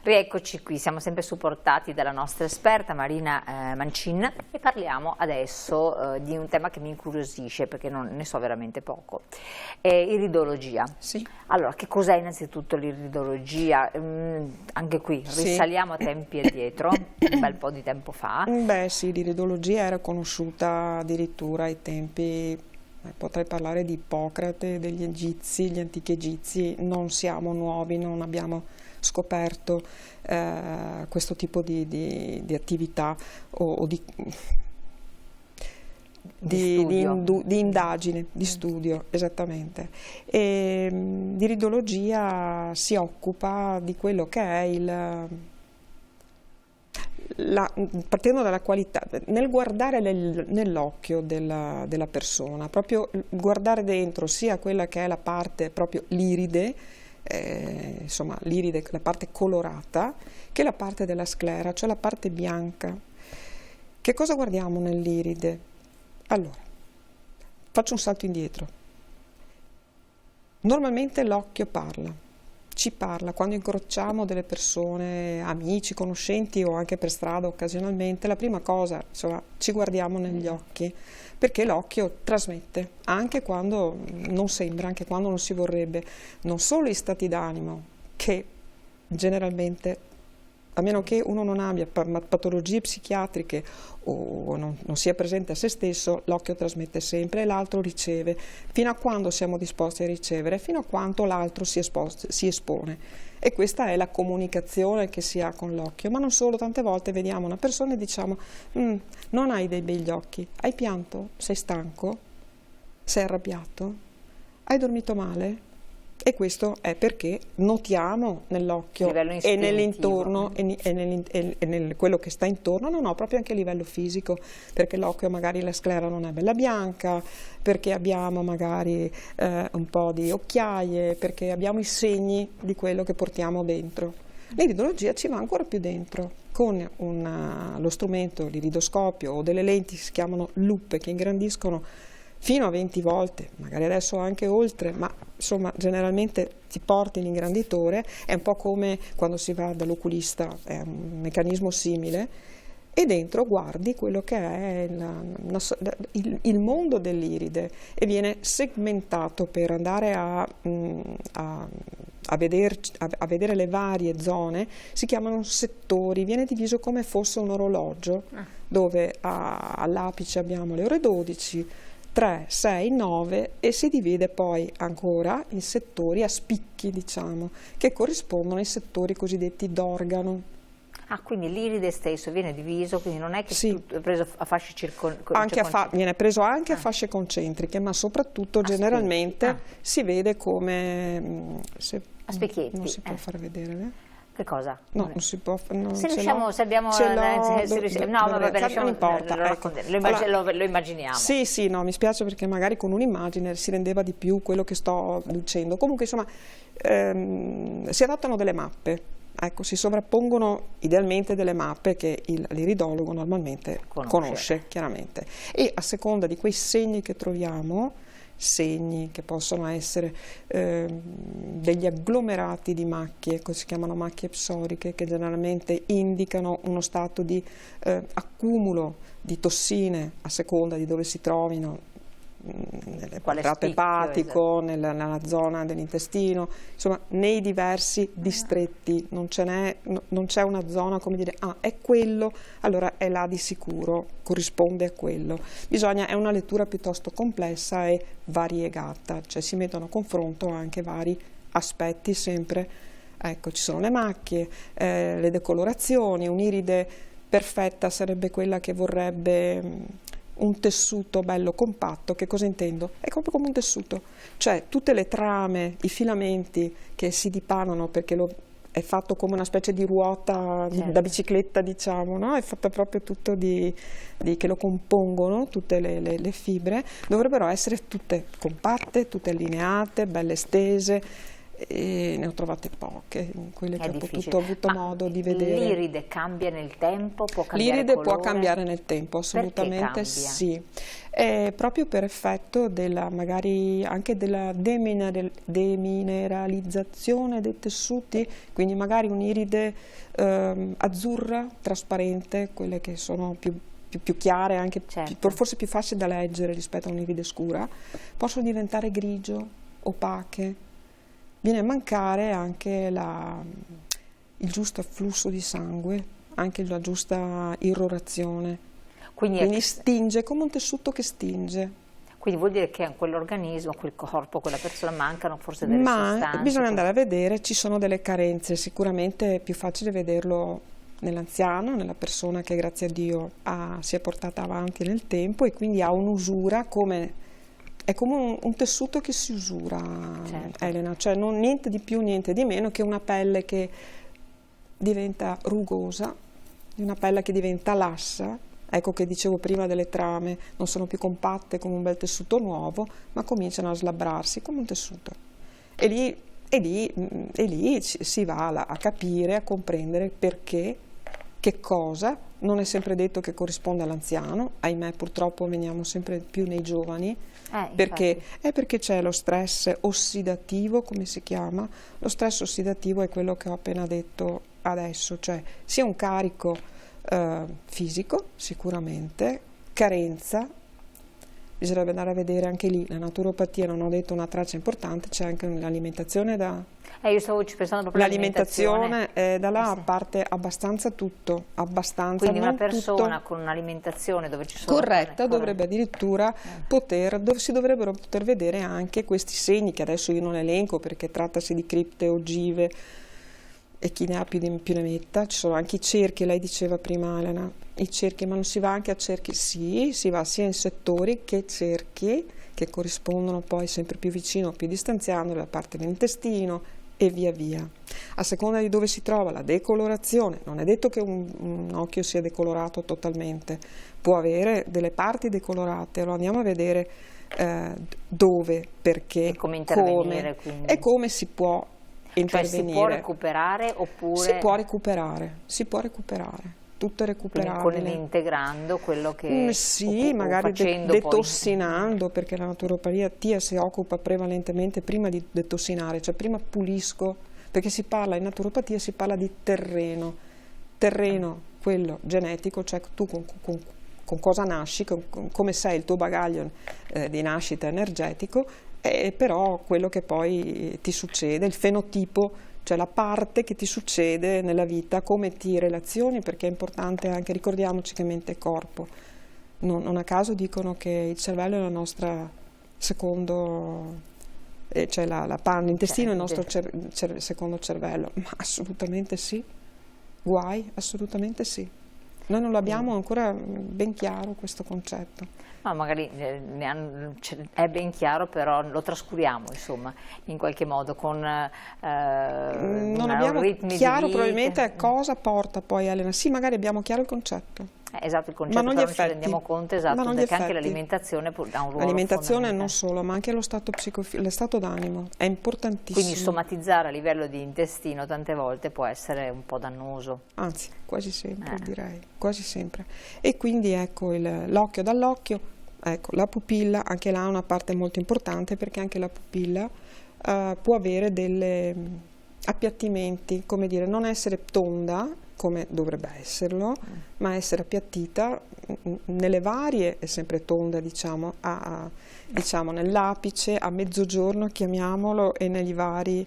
Rieccoci qui, siamo sempre supportati dalla nostra esperta Marina Mancin e parliamo adesso di un tema che mi incuriosisce perché ne so veramente poco, iridologia. Sì. Allora, che cos'è innanzitutto l'iridologia? Anche qui risaliamo a tempi addietro, un bel po' di tempo fa. Beh sì, l'iridologia era conosciuta addirittura ai tempi, potrei parlare di Ippocrate, degli egizi, gli antichi egizi. Non siamo nuovi, non abbiamo scoperto questo tipo di attività o di indagine, di studio, esattamente. E l'iridologia si occupa di quello che è partendo dalla qualità, nel guardare nell'occhio della persona, proprio guardare dentro sia quella che è la parte proprio l'iride, insomma l'iride, la parte colorata, che la parte della sclera, cioè la parte bianca. Che cosa guardiamo nell'iride? Allora, faccio un salto indietro. Normalmente l'occhio parla, ci parla quando incrociamo delle persone, amici, conoscenti o anche per strada occasionalmente. La prima cosa, insomma, ci guardiamo negli occhi, perché l'occhio trasmette, anche quando non sembra, anche quando non si vorrebbe, non solo gli stati d'animo, che generalmente, a meno che uno non abbia patologie psichiatriche o non sia presente a se stesso, l'occhio trasmette sempre e l'altro riceve, fino a quando siamo disposti a ricevere, fino a quanto l'altro si espone. E questa è la comunicazione che si ha con l'occhio. Ma non solo, tante volte vediamo una persona e diciamo non hai dei begli occhi, hai pianto, sei stanco, sei arrabbiato, hai dormito male? E questo è perché notiamo nell'occhio e nell'intorno e nel quello che sta intorno, no, proprio anche a livello fisico, perché l'occhio magari la sclera non è bella bianca, perché abbiamo magari un po' di occhiaie, perché abbiamo i segni di quello che portiamo dentro. L'iridologia ci va ancora più dentro, con lo strumento, l'iridoscopio o delle lenti che si chiamano lupe, che ingrandiscono fino a 20 volte, magari adesso anche oltre, ma insomma generalmente ti porti l'ingranditore, è un po' come quando si va dall'oculista, è un meccanismo simile, e dentro guardi quello che è il mondo dell'iride e viene segmentato per andare a vedere le varie zone, si chiamano settori, viene diviso come fosse un orologio, dove all'apice abbiamo le ore 12, 3, 6, 9 e si divide poi ancora in settori a spicchi, diciamo, che corrispondono ai settori cosiddetti d'organo. Ah, quindi l'iride stesso viene diviso, quindi non è che è preso a fasce viene preso anche a fasce concentriche, ma soprattutto generalmente si vede come a specchietti. Non si può far vedere, Che cosa? No, non si può. Non se riusciamo, se abbiamo. No, va bene, lasciamo, non importa. Lo immaginiamo. Sì, no, mi spiace perché magari con un'immagine si rendeva di più quello che sto dicendo. Comunque, insomma, si adattano delle mappe. Ecco, si sovrappongono idealmente delle mappe che l'iridologo normalmente conosce chiaramente. E a seconda di quei segni che troviamo, segni che possono essere degli agglomerati di macchie, che si chiamano macchie psoriche, che generalmente indicano uno stato di accumulo di tossine a seconda di dove si trovino, nel tratto epatico, nella zona dell'intestino, insomma nei diversi distretti, non c'è una zona come dire è quello, allora è là di sicuro, corrisponde a quello. È una lettura piuttosto complessa e variegata, cioè si mettono a confronto anche vari aspetti sempre. Ecco, ci sono le macchie, le decolorazioni, un'iride perfetta sarebbe quella che vorrebbe un tessuto bello compatto. Che cosa intendo? È proprio come un tessuto, cioè tutte le trame, i filamenti che si dipanano perché è fatto come una specie di ruota da bicicletta, diciamo, no? È fatto proprio tutto che lo compongono, tutte le fibre, dovrebbero essere tutte compatte, tutte allineate, belle stese, e ne ho trovate poche, quelle che È ho difficile. avuto Ma modo di vedere. l'iride cambia nel tempo? Può cambiare L'iride può colore? cambiare nel tempo, Perché assolutamente cambia? sì. Proprio per effetto della, magari anche della demineralizzazione dei tessuti, quindi magari un'iride azzurra, trasparente, quelle che sono più chiare, anche Certo. forse più facili da leggere rispetto a un'iride scura, possono diventare grigio, opache. Viene a mancare anche il giusto afflusso di sangue, anche la giusta irrorazione. Quindi stinge, come un tessuto che stinge. Quindi vuol dire che a quell'organismo, a quel corpo, a quella persona mancano forse delle sostanze? Bisogna andare a vedere, ci sono delle carenze, sicuramente è più facile vederlo nell'anziano, nella persona che grazie a Dio si è portata avanti nel tempo e quindi ha un'usura è come un tessuto che si usura, certo. Elena, cioè non niente di più, niente di meno che una pelle che diventa rugosa, una pelle che diventa lassa, ecco che dicevo prima delle trame, non sono più compatte come un bel tessuto nuovo, ma cominciano a slabbrarsi come un tessuto. E lì si va a capire, a comprendere perché, che cosa, non è sempre detto che corrisponde all'anziano, ahimè purtroppo veniamo sempre più nei giovani, perché c'è lo stress ossidativo, come si chiama? Lo stress ossidativo è quello che ho appena detto adesso, cioè sia un carico fisico sicuramente, carenza, bisognerebbe andare a vedere anche lì, la naturopatia, non ho detto una traccia importante, c'è anche l'alimentazione io stavo pensando proprio l'alimentazione, da là sì. parte abbastanza tutto, abbastanza. Quindi una non persona tutto, con un'alimentazione dove ci sono... corretta dovrebbe addirittura si dovrebbero poter vedere anche questi segni che adesso io non elenco perché trattasi di cripte, ogive e chi ne ha più ne metta. Ci sono anche i cerchi, lei diceva prima Elena, i cerchi, ma non si va anche a cerchi? Sì, si va sia in settori che cerchi che corrispondono poi sempre più vicino, più distanziando la parte dell'intestino e via via. A seconda di dove si trova la decolorazione, non è detto che un occhio sia decolorato totalmente, può avere delle parti decolorate, lo andiamo a vedere dove, perché, e come intervenire, quindi. E come si può intervenire. Cioè si può recuperare oppure... Si può recuperare. Tutto è recuperabile. Integrando quello che sì, magari detossinando, perché la naturopatia si occupa prevalentemente prima di detossinare, cioè prima pulisco, perché in naturopatia si parla di terreno, quello genetico, cioè tu con cosa nasci, come sei il tuo bagaglio di nascita energetico, però quello che poi ti succede, il fenotipo, cioè la parte che ti succede nella vita, come ti relazioni, perché è importante anche, ricordiamoci che mente e corpo. Non a caso dicono che il cervello è la nostra secondo, cioè l'intestino è il nostro secondo cervello, ma assolutamente sì, assolutamente sì. Noi non l'abbiamo ancora ben chiaro questo concetto. No, magari è ben chiaro, però lo trascuriamo, insomma, in qualche modo, con non abbiamo chiaro probabilmente a cosa porta poi Elena. Sì, magari abbiamo chiaro il concetto. Esatto, il concetto, però non ci rendiamo conto che anche l'alimentazione ha un ruolo l'alimentazione non solo, ma anche lo stato d'animo è importantissimo. Quindi somatizzare a livello di intestino tante volte può essere un po' dannoso. Anzi, quasi sempre direi, quasi sempre. E quindi ecco l'occhio dall'occhio, ecco la pupilla, anche là è una parte molto importante perché anche la pupilla può avere delle appiattimenti, come dire, non essere tonda come dovrebbe esserlo, ma essere appiattita nelle varie, è sempre tonda diciamo, diciamo nell'apice, a mezzogiorno chiamiamolo, e negli vari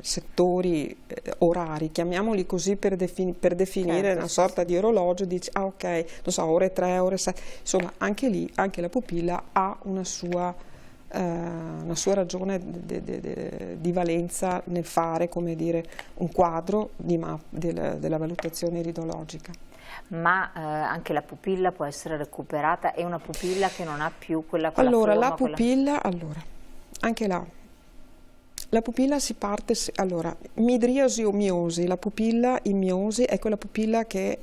settori orari, chiamiamoli così per definire una sorta di orologio, dici ok, non so, ore 3, ore 6, insomma anche lì, anche la pupilla ha una sua ragione di valenza nel fare, come dire, un quadro della valutazione iridologica. Ma anche la pupilla può essere recuperata, è una pupilla che non ha più quella allora, forma, la pupilla, allora, anche là, La pupilla si parte, allora, midriasi o miosi, la pupilla in miosi è quella pupilla che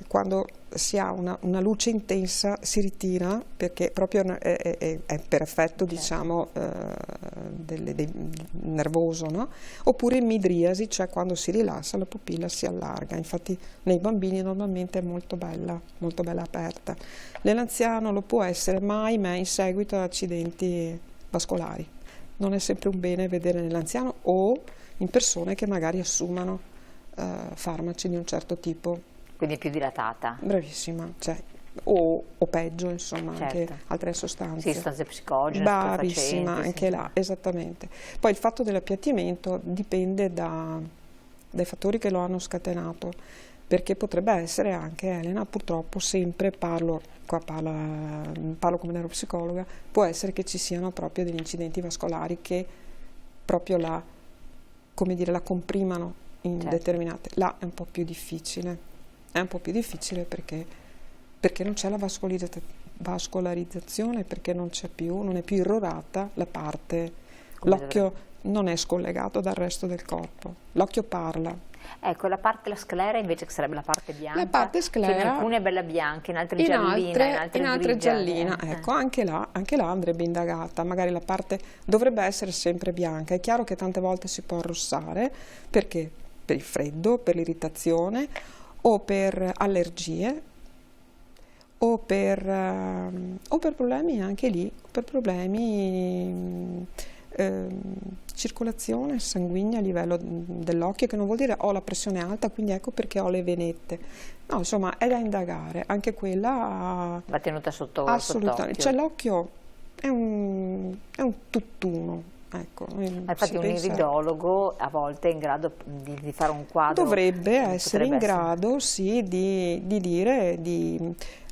quando si ha una luce intensa si ritira, perché proprio è per effetto, diciamo, nervoso, no? Oppure in midriasi, cioè quando si rilassa la pupilla si allarga, infatti nei bambini normalmente è molto bella aperta. Nell'anziano lo può essere, ma ahimè in seguito ad accidenti vascolari. Non è sempre un bene vedere nell'anziano o in persone che magari assumano farmaci di un certo tipo. Quindi è più dilatata. Bravissima, cioè, o peggio, insomma, Certo. anche altre sostanze. Sì, sostanze psicogene, Bravissima, stupefacenti, anche sì. là, esattamente. Poi il fatto dell'appiattimento dipende dai fattori che lo hanno scatenato, perché potrebbe essere anche, Elena, purtroppo sempre parlo come neuropsicologa, può essere che ci siano proprio degli incidenti vascolari che proprio la comprimano in Certo. determinate. Là è un po' più difficile. È un po' più difficile perché non c'è la vascolarizzazione, perché non è più irrorata la parte, l'occhio non è scollegato dal resto del corpo, l'occhio parla. Ecco, la sclera invece che sarebbe la parte bianca, La parte sclera, che in alcune è bella bianca, in altre giallina, in altre grigia. giallina, ecco, anche là andrebbe indagata, magari la parte dovrebbe essere sempre bianca. È chiaro che tante volte si può arrossare, perché per il freddo, per l'irritazione, o per allergie, o per problemi anche lì, per problemi circolazione sanguigna a livello dell'occhio, che non vuol dire ho la pressione alta, quindi ecco perché ho le venette. No, insomma, è da indagare, anche quella va tenuta assolutamente. sott'occhio. Cioè l'occhio è un tutt'uno. Ecco, infatti un iridologo a volte è in grado di fare un quadro. Dovrebbe essere in grado, sì, di dire,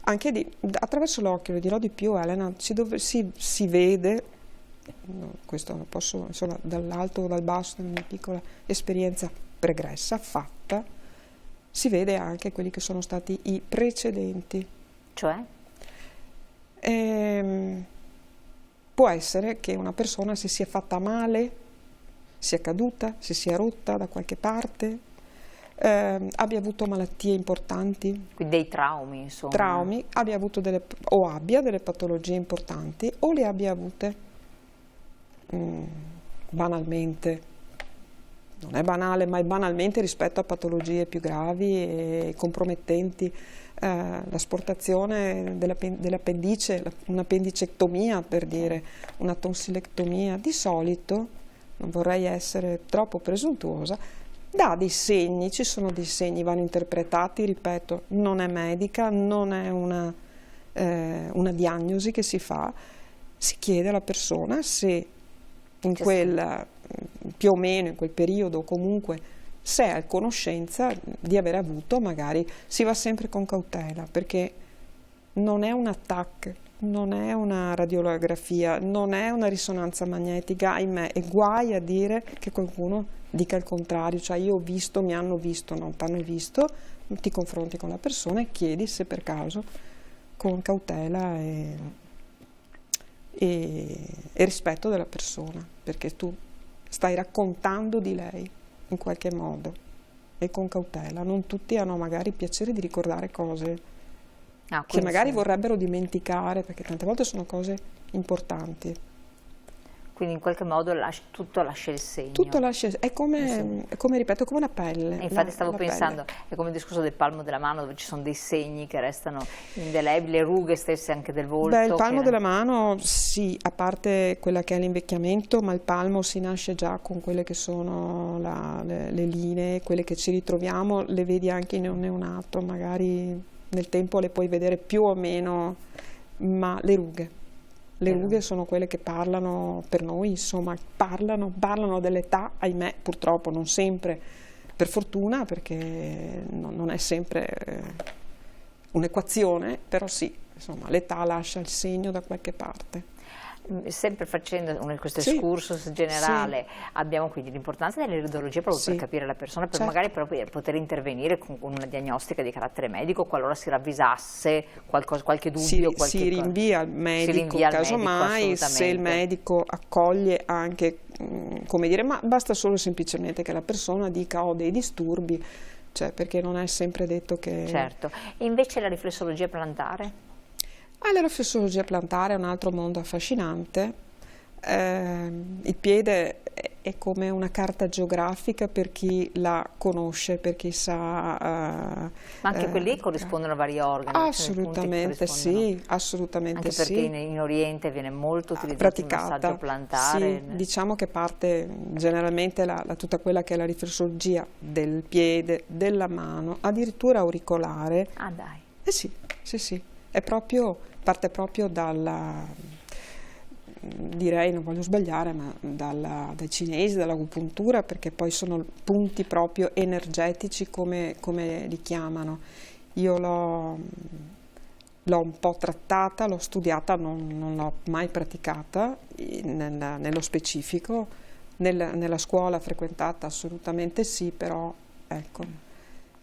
anche attraverso l'occhio, lo dirò di più, Elena, si vede, questo lo posso, insomma, dall'alto o dal basso, nella mia piccola esperienza pregressa, fatta, si vede anche quelli che sono stati i precedenti. Cioè? Può essere che una persona si sia fatta male, sia caduta, si sia rotta da qualche parte, abbia avuto malattie importanti. Quindi dei traumi, insomma. Traumi, abbia delle patologie importanti, o le abbia avute banalmente. Non è banale, ma è banalmente rispetto a patologie più gravi e compromettenti. L'asportazione dell'appendice, un'appendicectomia, per dire, una tonsillectomia, di solito, non vorrei essere troppo presuntuosa, dà dei segni, ci sono dei segni, vanno interpretati, ripeto, non è medica, non è una diagnosi che si fa, si chiede alla persona se più o meno in quel periodo, o comunque se è a conoscenza di aver avuto, magari si va sempre con cautela, perché non è un TAC, non è una radiografia, non è una risonanza magnetica, ahimè, e guai a dire che qualcuno dica il contrario, cioè io ho visto, mi hanno visto, non ti hanno visto, ti confronti con la persona e chiedi se per caso, con cautela e rispetto della persona, perché tu stai raccontando di lei in qualche modo e con cautela. Non tutti hanno magari piacere di ricordare cose che magari vorrebbero dimenticare, perché tante volte sono cose importanti. Quindi in qualche modo tutto lascia il segno. Tutto lascia, è come, ripeto, è come una pelle. E infatti stavo pensando, è come il discorso del palmo della mano, dove ci sono dei segni che restano indelebili, le rughe stesse anche del volto. Beh, il palmo della mano, sì, a parte quella che è l'invecchiamento, ma il palmo si nasce già con quelle che sono le linee, quelle che ci ritroviamo, le vedi anche in un neonato, magari nel tempo le puoi vedere più o meno, ma le rughe. Le rughe sono quelle che parlano per noi, insomma, parlano dell'età, ahimè, purtroppo, non sempre, per fortuna, perché non è sempre un'equazione, però sì, insomma, l'età lascia il segno da qualche parte. Sempre facendo questo Sì, excursus generale, sì, abbiamo quindi l'importanza dell'iridologia proprio per sì, capire la persona, per certo. magari proprio poter intervenire con una diagnostica di carattere medico qualora si ravvisasse qualche dubbio, Si rinvia al si medico, rinvia al medico, casomai, se il assolutamente. medico accoglie anche, come dire, ma basta solo semplicemente che la persona dica ho dei disturbi, cioè perché non è sempre detto che... Certo. E invece la riflessologia plantare? La riflessologia plantare è un altro mondo affascinante. Il piede è come una carta geografica per chi la conosce, per chi sa... Ma anche quelli corrispondono a vari organi? Ci sono dei punti che assolutamente corrispondono? sì, assolutamente Anche perché sì. in Oriente viene molto utilizzato il massaggio Praticata, plantare. sì, diciamo che parte generalmente tutta quella che è la riflessologia del piede, della mano, addirittura auricolare. Ah dai. Eh sì, sì, sì, parte proprio direi, non voglio sbagliare, ma dai cinesi, dall'agopuntura, perché poi sono punti proprio energetici come li chiamano. Io l'ho un po' trattata, l'ho studiata, non l'ho mai praticata nello specifico, nella scuola frequentata assolutamente sì, però ecco,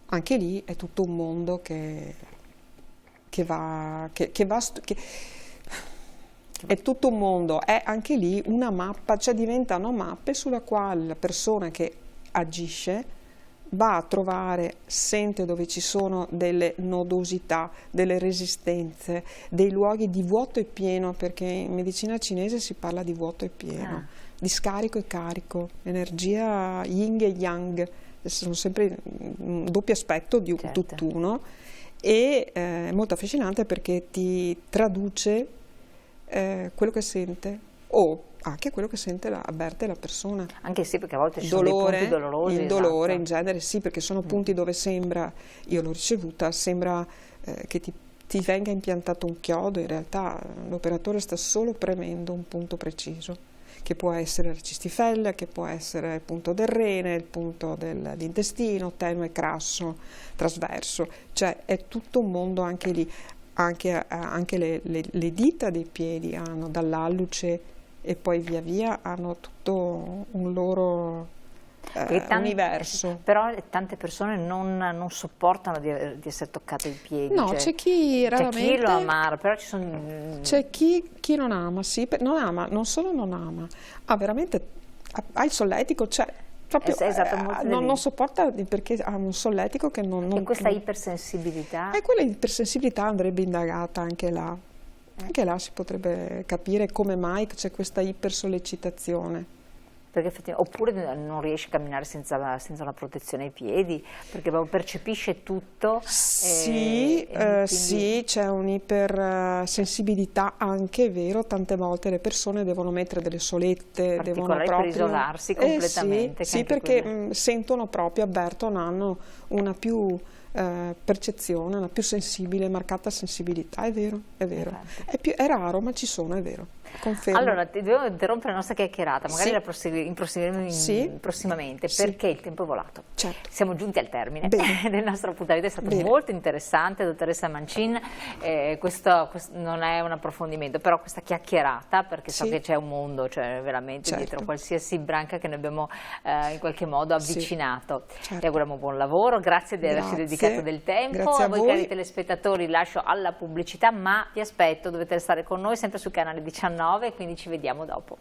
anche lì è tutto un mondo è tutto un mondo, è anche lì una mappa, cioè diventano mappe sulla quale la persona che agisce va a trovare, sente dove ci sono delle nodosità, delle resistenze, dei luoghi di vuoto e pieno, perché in medicina cinese si parla di vuoto e pieno, di scarico e carico, energia yin e yang, sono sempre un doppio aspetto di un Certo. tutt'uno, e è molto affascinante perché ti traduce quello che sente o anche quello che avverte la persona. Anche sì, perché a volte ci sono dei punti dolorosi. Il dolore esatto. in genere sì, perché sono punti dove sembra, io l'ho ricevuta, sembra che ti venga impiantato un chiodo, in realtà l'operatore sta solo premendo un punto preciso, che può essere la cistifellea, che può essere il punto del rene, il punto dell'intestino, tenue, crasso, trasverso, cioè è tutto un mondo anche lì. Anche le dita dei piedi hanno dall'alluce e poi via via hanno tutto un loro universo. Però tante persone non sopportano di essere toccate i piedi. No, Cioè, c'è chi raramente... C'è chi lo amara, però ci sono... C'è chi non ama, sì, non ama, non solo non ama, veramente ha il solletico, cioè proprio esatto, non sopporta perché ha un solletico che non... E questa ipersensibilità? E quella ipersensibilità andrebbe indagata anche là. Anche là si potrebbe capire come mai c'è questa ipersollecitazione. Perché effettivamente, oppure non riesce a camminare senza una protezione ai piedi, perché proprio percepisce tutto. Sì, quindi... sì, c'è un'ipersensibilità anche, è vero, tante volte le persone devono mettere delle solette, devono proprio... per isolarsi completamente. Sì, perché sentono proprio, avvertono, hanno una più percezione, una più sensibile, marcata sensibilità, è vero, è vero. È raro, ma ci sono, è vero. Confermo. Allora, devo interrompere la nostra chiacchierata, magari Sì. la proseguiremo prossimamente, Sì. perché il tempo è volato. Certo. Siamo giunti al termine del nostro appuntamento, è stato Bene. molto interessante, dottoressa Mancin. Questo non è un approfondimento, però questa chiacchierata, perché so Sì. che c'è un mondo, cioè veramente Certo. dietro qualsiasi branca che noi abbiamo in qualche modo avvicinato. Certo. Vi auguriamo buon lavoro, grazie di averci dedicato del tempo. Grazie a voi cari telespettatori lascio alla pubblicità, ma vi aspetto, dovete restare con noi sempre sul canale 19, quindi ci vediamo dopo.